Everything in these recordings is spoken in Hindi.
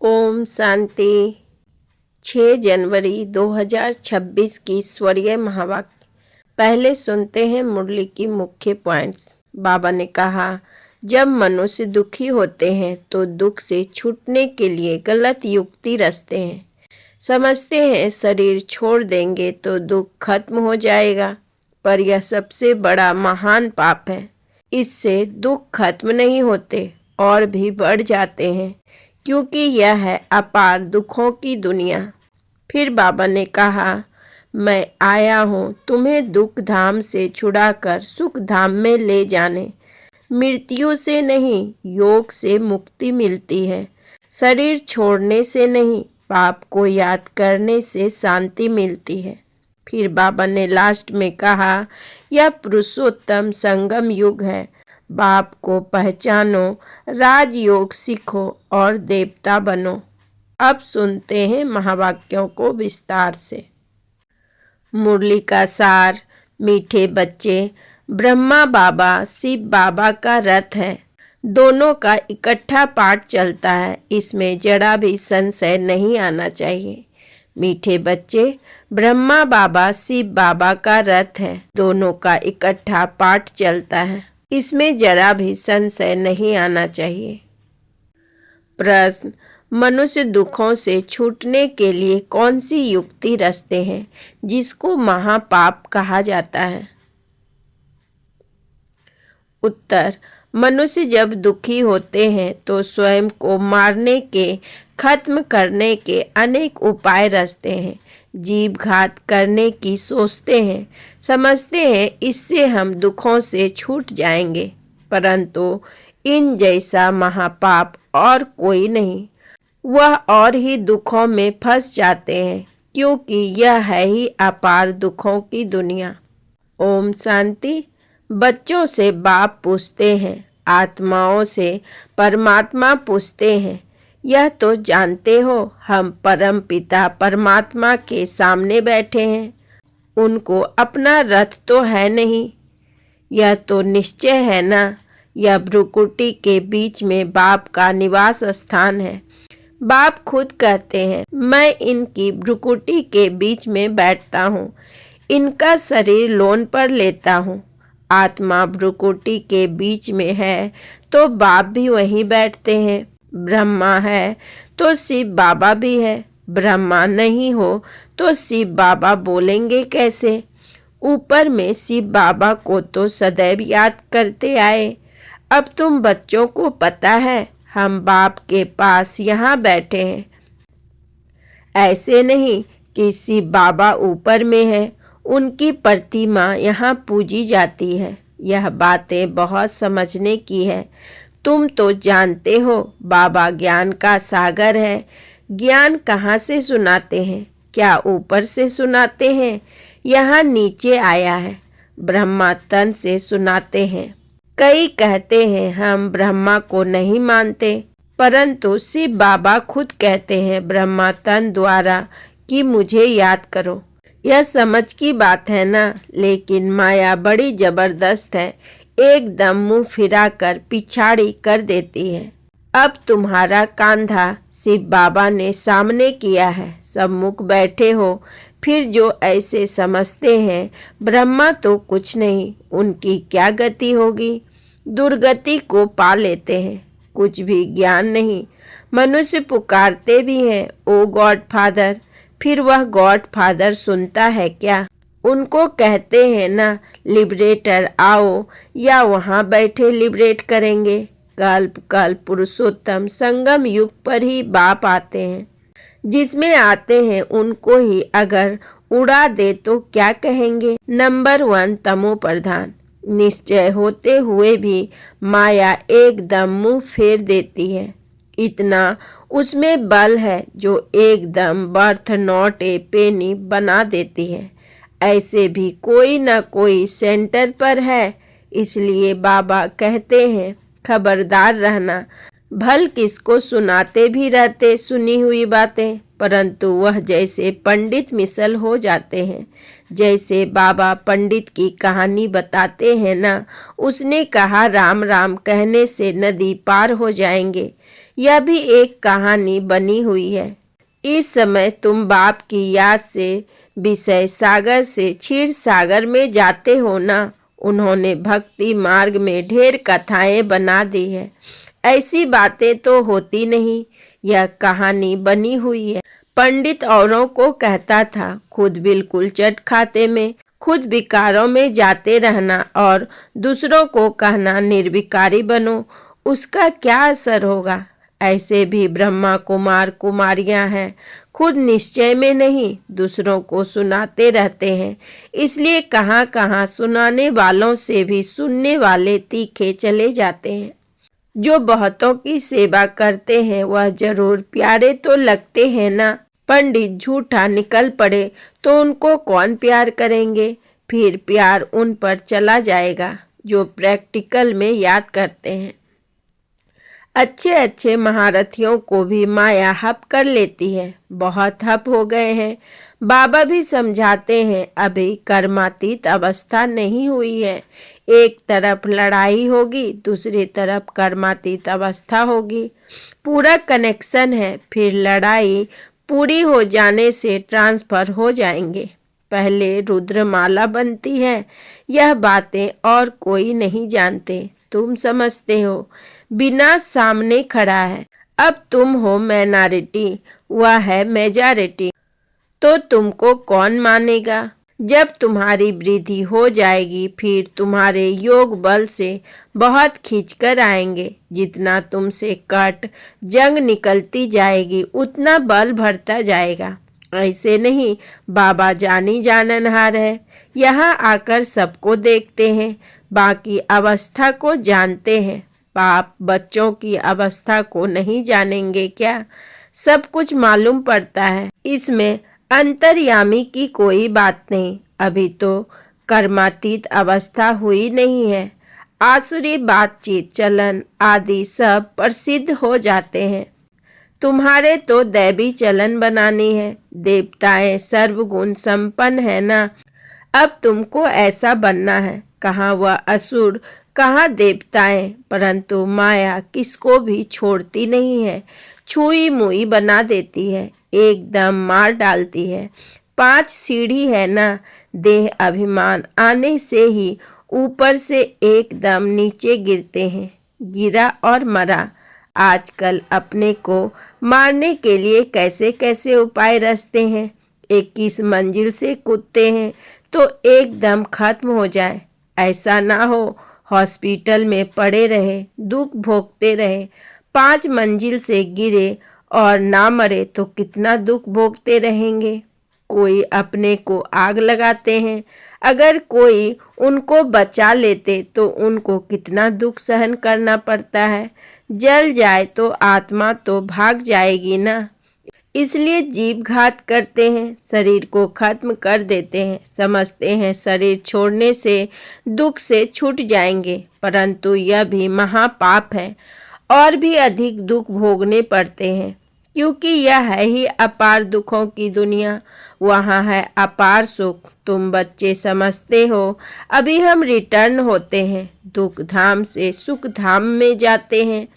ओम शांति। 6 जनवरी 2026 की स्वर्गीय महावाक्य। पहले सुनते हैं मुरली की मुख्य पॉइंट्स। बाबा ने कहा, जब मनुष्य दुखी होते हैं तो दुख से छूटने के लिए गलत युक्ति रचते हैं। समझते हैं शरीर छोड़ देंगे तो दुख खत्म हो जाएगा, पर यह सबसे बड़ा महान पाप है। इससे दुख खत्म नहीं होते और भी बढ़ जाते हैं, क्योंकि यह है अपार दुखों की दुनिया। फिर बाबा ने कहा, मैं आया हूँ तुम्हें दुख धाम से छुड़ाकर सुख धाम में ले जाने। मृत्यु से नहीं, योग से मुक्ति मिलती है। शरीर छोड़ने से नहीं, पाप को याद करने से शांति मिलती है। फिर बाबा ने लास्ट में कहा, यह पुरुषोत्तम संगम युग है। बाप को पहचानो, राजयोग सीखो और देवता बनो। अब सुनते हैं महावाक्यों को विस्तार से। मुरली का सार। मीठे बच्चे, ब्रह्मा बाबा शिव बाबा का रथ है। दोनों का इकट्ठा पाठ चलता है, इसमें जरा भी संशय नहीं आना चाहिए। मीठे बच्चे, ब्रह्मा बाबा शिव बाबा का रथ है। दोनों का इकट्ठा पाठ चलता है, इसमें जरा भी संशय नहीं आना चाहिए। प्रश्न, मनुष्य दुखों से छूटने के लिए कौन सी युक्ति रचते हैं जिसको महापाप कहा जाता है? उत्तर, मनुष्य जब दुखी होते हैं तो स्वयं को मारने के, खत्म करने के अनेक उपाय रचते हैं। जीव घात करने की सोचते हैं, समझते हैं इससे हम दुखों से छूट जाएंगे, परंतु इन जैसा महापाप और कोई नहीं। वह और ही दुखों में फंस जाते हैं, क्योंकि यह है ही अपार दुखों की दुनिया। ओम शांति। बच्चों से बाप पूछते हैं, आत्माओं से परमात्मा पूछते हैं। यह तो जानते हो हम परम पिता परमात्मा के सामने बैठे हैं। उनको अपना रथ तो है नहीं, यह तो निश्चय है ना। यह भ्रुकुटी के बीच में बाप का निवास स्थान है। बाप खुद कहते हैं, मैं इनकी भ्रुकुटी के बीच में बैठता हूँ, इनका शरीर लोन पर लेता हूँ। आत्मा भ्रुकुटी के बीच में है तो बाप भी वहीं बैठते हैं। ब्रह्मा है तो शिव बाबा भी है। ब्रह्मा नहीं हो तो शिव बाबा बोलेंगे कैसे? ऊपर में शिव बाबा को तो सदैव याद करते आए। अब तुम बच्चों को पता है हम बाप के पास यहाँ बैठे हैं। ऐसे नहीं कि शिव बाबा ऊपर में है, उनकी प्रतिमा यहाँ पूजी जाती है। यह बातें बहुत समझने की है। तुम तो जानते हो बाबा ज्ञान का सागर है। ज्ञान कहाँ से सुनाते हैं? क्या ऊपर से सुनाते हैं? यहाँ नीचे आया है। ब्रह्मा तन से सुनाते हैं। कई कहते हैं हम ब्रह्मा को नहीं मानते, परंतु शिव बाबा खुद कहते हैं ब्रह्मा तन द्वारा कि मुझे याद करो। यह समझ की बात है ना, लेकिन माया बड़ी जबरदस्त है, एकदम मुंह फिराकर पिछाड़ी कर देती है। अब तुम्हारा कांधा शिव बाबा ने सामने किया है, सम्मुख बैठे हो, फिर जो ऐसे समझते हैं ब्रह्मा तो कुछ नहीं, उनकी क्या गति होगी? दुर्गति को पा लेते हैं, कुछ भी ज्ञान नहीं। मनुष्य पुकारते भी हैं, ओ गॉड फादर, फिर वह गॉड फादर सुनता है क्या? उनको कहते हैं ना, लिबरेटर आओ, या वहाँ बैठे लिबरेट करेंगे। कल्प कल्प पुरुषोत्तम संगम युग पर ही बाप आते हैं। जिसमें आते हैं उनको ही अगर उड़ा दे तो क्या कहेंगे? नंबर 1 तमो प्रधान। निश्चय होते हुए भी माया एकदम मुंह फेर देती है। इतना उसमें बल है जो एकदम बर्थ नॉट ए पेनी बना देती है। ऐसे भी कोई ना कोई सेंटर पर है, इसलिए बाबा कहते हैं खबरदार रहना। भल किसको सुनाते भी रहते सुनी हुई बातें, परंतु वह जैसे पंडित मिसल हो जाते हैं। जैसे बाबा पंडित की कहानी बताते हैं ना, उसने कहा राम राम कहने से नदी पार हो जाएंगे। यह भी एक कहानी बनी हुई है। इस समय तुम बाप की याद से विषय सागर से क्षीर सागर में जाते हो ना। उन्होंने भक्ति मार्ग में ढेर कथाएं बना दी है। ऐसी बातें तो होती नहीं, यह कहानी बनी हुई है। पंडित औरों को कहता था, खुद बिल्कुल चट खाते में, खुद विकारों में जाते रहना और दूसरों को कहना निर्विकारी बनो, उसका क्या असर होगा। ऐसे भी ब्रह्मा कुमार कुमारियां हैं, खुद निश्चय में नहीं, दूसरों को सुनाते रहते हैं। इसलिए कहाँ कहाँ सुनाने वालों से भी सुनने वाले तीखे चले जाते हैं। जो बहुतों की सेवा करते हैं वह जरूर प्यारे तो लगते हैं ना। पंडित झूठा निकल पड़े तो उनको कौन प्यार करेंगे। फिर प्यार उन पर चला जाएगा जो प्रैक्टिकल में याद करते हैं। अच्छे अच्छे महारथियों को भी माया हप कर लेती है। बहुत हप हो गए हैं। बाबा भी समझाते हैं, अभी कर्मातीत अवस्था नहीं हुई है। एक तरफ लड़ाई होगी, दूसरी तरफ कर्मातीत अवस्था होगी। पूरा कनेक्शन है। फिर लड़ाई पूरी हो जाने से ट्रांसफर हो जाएंगे। पहले रुद्रमाला बनती है। यह बातें और कोई नहीं जानते, तुम समझते हो। बिना सामने खड़ा है। अब तुम हो माइनॉरिटी, वह है मेजॉरिटी, तो तुमको कौन मानेगा। जब तुम्हारी वृद्धि हो जाएगी फिर तुम्हारे योग बल से बहुत खींचकर आएंगे। जितना तुमसे कट जंग निकलती जाएगी उतना बल बढ़ता जाएगा। ऐसे नहीं, बाबा जानी जाननहार है। यहाँ आकर सबको देखते हैं, बाकी अवस्था को जानते हैं। बाप बच्चों की अवस्था को नहीं जानेंगे क्या। सब कुछ मालूम पड़ता है। इसमें अंतर्यामी की कोई बात नहीं। अभी तो कर्मातीत अवस्था हुई नहीं है। आसुरी बातचीत चलन आदि सब प्रसिद्ध हो जाते हैं। तुम्हारे तो दैवी चलन बनानी है। देवताएं सर्वगुण संपन्न है ना। अब तुमको ऐसा बनना है। कहाँ वह असुर, कहाँ देवताएं, परंतु माया किसको भी छोड़ती नहीं है। छुई मुई बना देती है, एकदम मार डालती है। 5 सीढ़ी है ना। देह अभिमान आने से ही ऊपर से एकदम नीचे गिरते हैं। गिरा और मरा। आजकल अपने को मारने के लिए कैसे कैसे उपाय रचते हैं। 21 मंजिल से कूदते हैं तो एकदम खत्म हो जाए। ऐसा ना हो, हॉस्पिटल में पड़े रहे, दुख भोगते रहे। 5 मंजिल से गिरे और ना मरे तो कितना दुख भोगते रहेंगे। कोई अपने को आग लगाते हैं, अगर कोई उनको बचा लेते तो उनको कितना दुख सहन करना पड़ता है। जल जाए तो आत्मा तो भाग जाएगी ना। इसलिए जीव घात करते हैं, शरीर को खत्म कर देते हैं। समझते हैं शरीर छोड़ने से दुख से छूट जाएंगे, परंतु यह भी महापाप है और भी अधिक दुख भोगने पड़ते हैं। क्योंकि यह है ही अपार दुखों की दुनिया, वहाँ है अपार सुख। तुम बच्चे समझते हो अभी हम रिटर्न होते हैं, दुख धाम से सुख धाम में जाते हैं।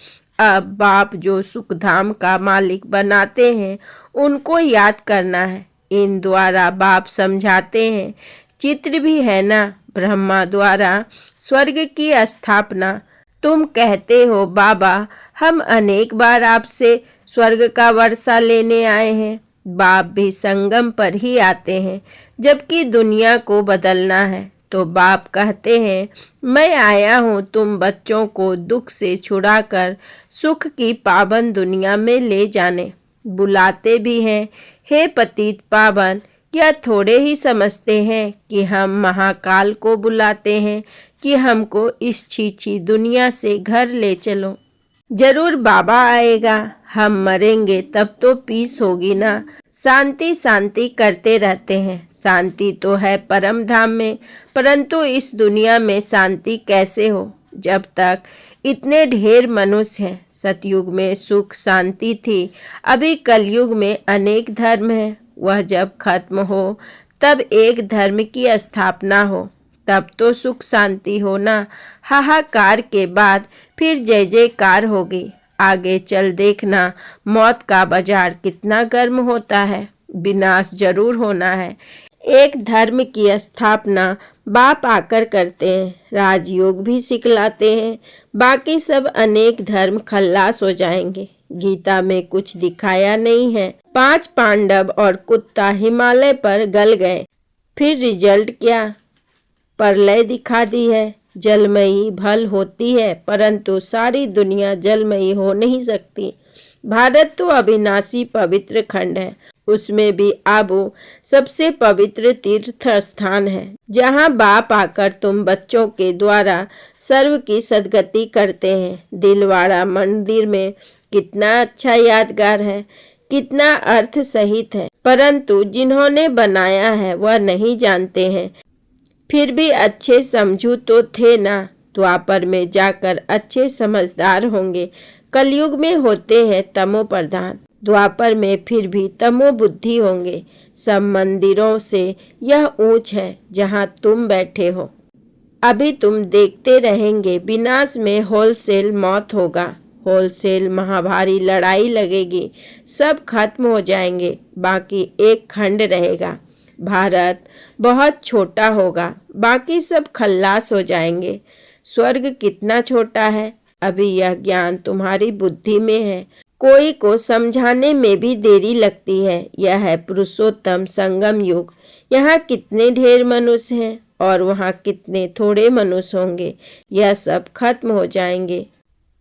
अब बाप जो सुख धाम का मालिक बनाते हैं उनको याद करना है। इन द्वारा बाप समझाते हैं। चित्र भी है ना, ब्रह्मा द्वारा स्वर्ग की स्थापना। तुम कहते हो बाबा हम अनेक बार आपसे स्वर्ग का वर्षा लेने आए हैं। बाप भी संगम पर ही आते हैं। जबकि दुनिया को बदलना है तो बाप कहते हैं मैं आया हूँ तुम बच्चों को दुख से छुड़ाकर सुख की पावन दुनिया में ले जाने। बुलाते भी हैं, हे पतित पावन। क्या थोड़े ही समझते हैं कि हम महाकाल को बुलाते हैं कि हमको इस छीछी दुनिया से घर ले चलो। जरूर बाबा आएगा, हम मरेंगे तब तो पीस होगी ना। शांति शांति करते रहते हैं। शांति तो है परम धाम में, परंतु इस दुनिया में शांति कैसे हो जब तक इतने ढेर मनुष्य हैं। सतयुग में सुख शांति थी, अभी कलयुग में अनेक धर्म है। वह जब खत्म हो तब एक धर्म की स्थापना हो, तब तो सुख शांति हो ना। हाहाकार के बाद फिर जय जयकार होगी। आगे चल देखना, मौत का बाजार कितना गर्म होता है। विनाश जरूर होना है। एक धर्म की स्थापना बाप आकर करते हैं, राजयोग भी सिखलाते हैं, बाकी सब अनेक धर्म खल्लास हो जाएंगे। गीता में कुछ दिखाया नहीं है। 5 पांडव और कुत्ता हिमालय पर गल गए, फिर रिजल्ट क्या? प्रलय दिखा दी है। जलमयी भल होती है, परंतु सारी दुनिया जलमयी हो नहीं सकती। भारत तो अविनाशी पवित्र खंड है, उसमें भी आबू सबसे पवित्र तीर्थ स्थान है, जहाँ बाप आकर तुम बच्चों के द्वारा सर्व की सद्गति करते हैं। दिलवाड़ा मंदिर में कितना अच्छा यादगार है, कितना अर्थ सहित है, परंतु जिन्होंने बनाया है वह नहीं जानते हैं। फिर भी अच्छे समझू तो थे ना। द्वापर में जाकर अच्छे समझदार होंगे। कलयुग में होते हैं तमो प्रधान, द्वापर में फिर भी तमो बुद्धि होंगे। सब मंदिरों से यह ऊंच है जहाँ तुम बैठे हो। अभी तुम देखते रहेंगे, विनाश में होलसेल मौत होगा, होलसेल महाभारी लड़ाई लगेगी, सब खत्म हो जाएंगे, बाकी एक खंड रहेगा। भारत बहुत छोटा होगा, बाकी सब खल्लास हो जाएंगे। स्वर्ग कितना छोटा है, अभी यह ज्ञान तुम्हारी बुद्धि में है। कोई को समझाने में भी देरी लगती है। यह है पुरुषोत्तम संगम युग। यहाँ कितने ढेर मनुष्य हैं और वहाँ कितने थोड़े मनुष्य होंगे, यह सब खत्म हो जाएंगे।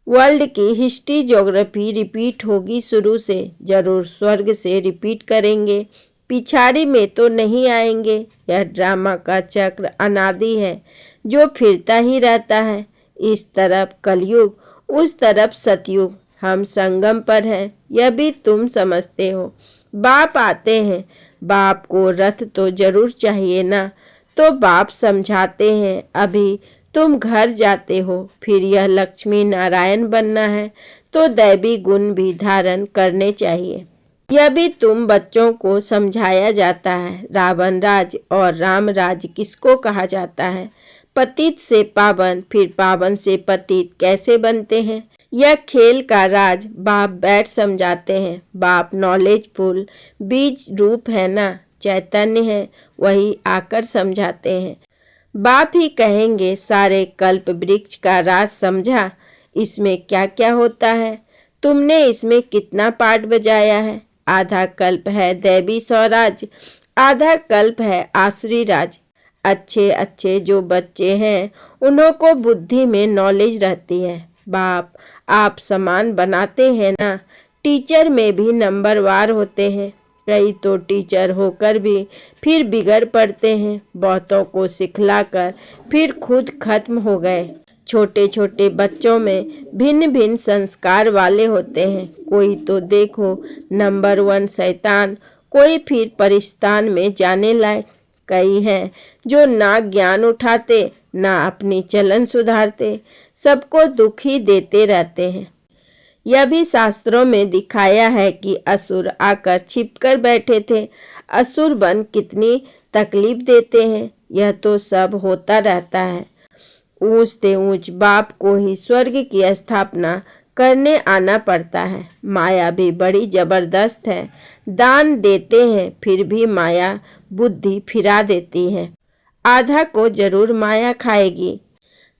वर्ल्ड की हिस्ट्री ज्योग्राफी रिपीट होगी शुरू से, जरूर स्वर्ग से रिपीट करेंगे, पिछाड़ी में तो नहीं आएंगे। यह ड्रामा का चक्र अनादि है जो फिरता ही रहता है। इस तरफ कलयुग, उस तरफ सतयुग, हम संगम पर हैं, यह भी तुम समझते हो। बाप आते हैं, बाप को रथ तो जरूर चाहिए ना, तो बाप समझाते हैं। अभी तुम घर जाते हो, फिर यह लक्ष्मी नारायण बनना है तो दैवी गुण भी धारण करने चाहिए। यह भी तुम बच्चों को समझाया जाता है। रावण राज और राम राज किसको कहा जाता है? पतित से पावन, फिर पावन से पतित कैसे बनते हैं? यह खेल का राज बाप बैठ समझाते हैं। बाप नॉलेजफुल बीज रूप है ना, चैतन्य है, वही आकर समझाते हैं। बाप ही कहेंगे सारे कल्प वृक्ष का राज समझा, इसमें क्या क्या होता है, तुमने इसमें कितना पार्ट बजाया है। आधा कल्प है दैवी स्वराज, आधा कल्प है आसुरी राज। अच्छे अच्छे जो बच्चे हैं उन्हों को बुद्धि में नॉलेज रहती है। बाप आप समान बनाते हैं ना। टीचर में भी नंबरवार होते हैं, कई तो टीचर होकर भी फिर बिगड़ पड़ते हैं। बहुतों को सिखलाकर फिर खुद खत्म हो गए। छोटे छोटे बच्चों में भिन्न भिन्न संस्कार वाले होते हैं। कोई तो देखो नंबर 1 शैतान, कोई फिर परिस्तान में जाने लायक। कई हैं जो ना ज्ञान उठाते ना अपनी चलन सुधारते, सबको दुख ही देते रहते हैं। यह भी शास्त्रों में दिखाया है कि असुर आकर छिपकर बैठे थे। असुर बन कितनी तकलीफ देते हैं, यह तो सब होता रहता है। ऊंच से ऊंच बाप को ही स्वर्ग की स्थापना करने आना पड़ता है। माया भी बड़ी जबरदस्त है। दान देते हैं फिर भी माया बुद्धि फिरा देती है। आधा को जरूर माया खाएगी,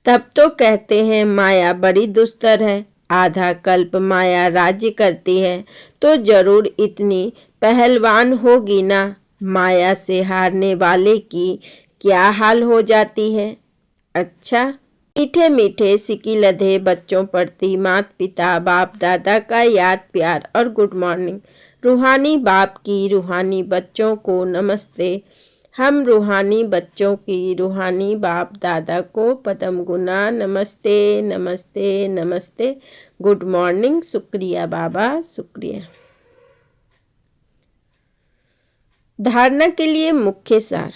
तब तो कहते हैं माया बड़ी दुस्तर है। आधा कल्प माया राज्य करती है तो जरूर इतनी पहलवान होगी ना। माया से हारने वाले की क्या हाल हो जाती है। अच्छा, मीठे मीठे सिकी लधे बच्चों प्रति माता पिता बाप दादा का याद प्यार और गुड मॉर्निंग। रूहानी बाप की रूहानी बच्चों को नमस्ते। हम रूहानी बच्चों की रूहानी बाप दादा को पदम गुना नमस्ते नमस्ते नमस्ते। Good morning. शुक्रिया बाबा, शुक्रिया। धारणा के लिए मुख्य सार।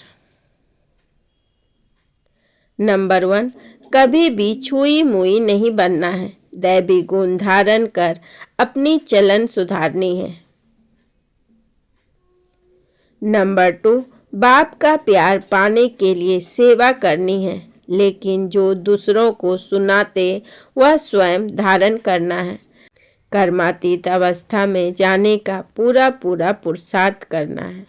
नंबर 1, कभी भी छुई मुई नहीं बनना है। दैवी गुण धारण कर अपनी चलन सुधारनी है। नंबर 2, बाप का प्यार पाने के लिए सेवा करनी है, लेकिन जो दूसरों को सुनाते वह स्वयं धारण करना है। कर्मातीत अवस्था में जाने का पूरा पुरुषार्थ करना है।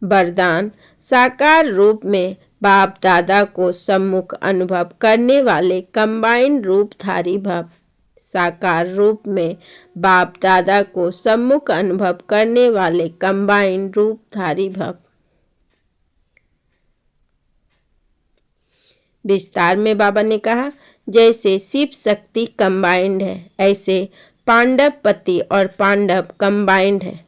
वरदान, साकार रूप में बाप दादा को सम्मुख अनुभव करने वाले कंबाइंड रूपधारी भव। साकार रूप में बाप दादा को सम्मुख अनुभव करने वाले कंबाइंड रूपधारी भव। विस्तार में बाबा ने कहा, जैसे शिव शक्ति कंबाइंड है, ऐसे पांडव पति और पांडव कंबाइंड है।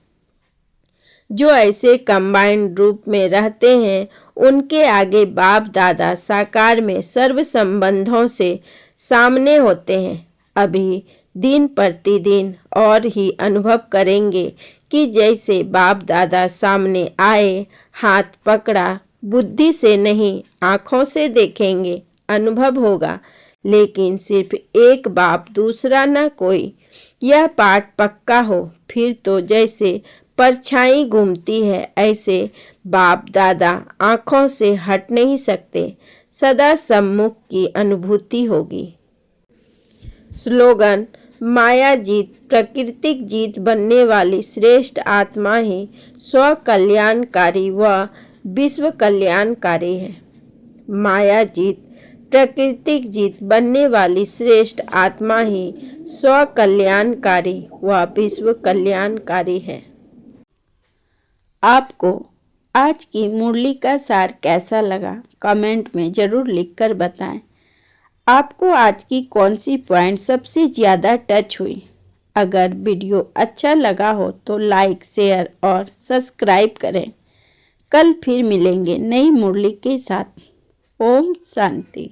जो ऐसे कंबाइंड रूप में रहते हैं उनके आगे बाप दादा साकार में सर्व संबंधों से सामने होते हैं। अभी दिन प्रतिदिन और ही अनुभव करेंगे कि जैसे बाप दादा सामने आए, हाथ पकड़ा, बुद्धि से नहीं आँखों से देखेंगे, अनुभव होगा, लेकिन सिर्फ एक बाप दूसरा न कोई, यह पाठ पक्का हो। फिर तो जैसे परछाई घूमती है, ऐसे बाप दादा आँखों से हट नहीं सकते, सदा सम्मुख की अनुभूति होगी। स्लोगन, माया जीत प्राकृतिक जीत बनने वाली श्रेष्ठ आत्मा ही स्व कल्याणकारी व विश्व कल्याणकारी है। माया जीत प्राकृतिक जीत बनने वाली श्रेष्ठ आत्मा ही स्व कल्याणकारी व विश्व कल्याणकारी है। आपको आज की मुरली का सार कैसा लगा कमेंट में ज़रूर लिखकर बताएं। आपको आज की कौन सी पॉइंट सबसे ज़्यादा टच हुई? अगर वीडियो अच्छा लगा हो तो लाइक, शेयर और सब्सक्राइब करें। कल फिर मिलेंगे नई मुरली के साथ। ओम शांति।